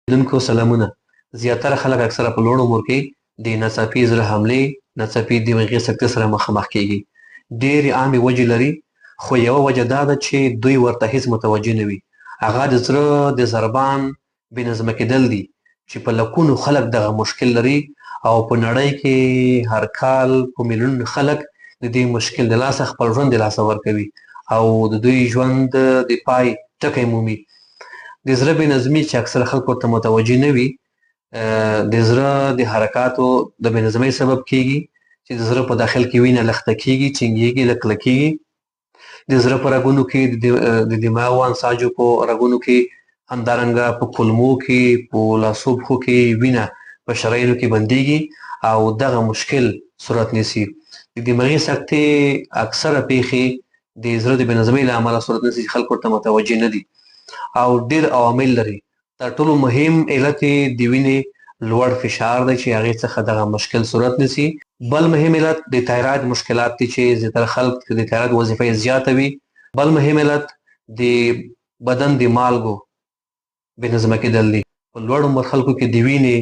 دونکو سلامونه. زیاتره خلک اکثره په لوړ عمر کې د ناڅاپي زړه حملې، ناڅاپي دماغي سکتې سره مخامخ کېږي. ډېرې عامې وجې لري، خو یوه وجه دا ده چې دوی ورته هیڅ متوجه نه وي. هغه د زړه د ضربان بې نظمه کېدل دي چې په لکونو خلک دغه مشکل لري او په نړۍ کې هر کال په میلیونونو خلک د دې مشکل د لاسه خپل ژوند د لاسه ورکوي او د دوی ژوند د پای ټکی مومي. د زړه بې نظمي چې اکثره خلک ورته متوجه نه وي، د زړه د حرکاتو د بې نظمۍ سبب کېږي چې د زړه په داخل کې وینه لخته کېږي، چینګېږي، کلکېږي. د زړه په رګونو کې د دماغ او انساجو په رګونو کې، همدارنګه په کولمو کې، په لاسو پښو کې وینه په شرايینو کې بندېږي او دغه مشکل صورت نیسي. د دماغي سکتې اکثره پیښې د زړه د بې نظمۍ له امله صورت نیسي چې خلک ورته متوجه نه دي او ډېر عوامل لري. تر ټولو مهم علت یې د وینې لوړ فشار دی چې هغې څخه دغه مشکل صورت نیسي. بل مهم علت د تایراید مشکلات دي چې زیاتره خلک د تایراید وظیفه یې زیاته وي. بل مهم علت د بدن د مالګو بې نظمه کېدل دي. په لوړ عمر خلکو کې د وینې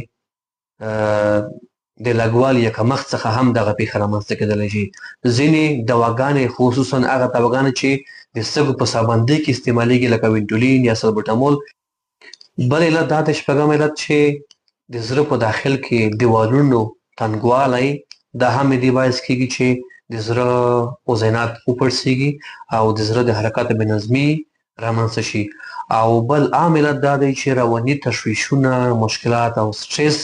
د لږوالي یا کمښت څخه هم دغه پیښه رامنځته کېدلی شي. ځینې دواګانې، خصوصا هغه دواګانې چې د سږو په سابندۍ کې استعمالیږي لکه وینټولین یا سلبوټامول. بل علت دا د شپږم علت چې د زړه په داخل کې د والونو تنګوالی، دا هم دې باعث کېږي چې د زړه عضینات وپړسېږي او د زړه د حرکاتو بې نظمي رامنځته شي. او بل عام علت دا دی چې رواني تشویشونه، مشکلات او سټرس،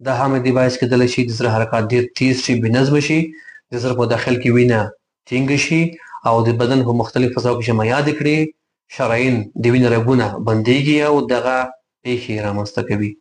دا هم دې باعث کېدلی شي د زړه حرکات ډېر تیز شي، بې نظمه شي، د زړه په داخل کې وینه ټینګه شي او د بدن په مختلفو فضاو کې چې ما یادې کړې، شرايین د وینې رګونه بندېږي او دغه پیښې رامنځته کوي.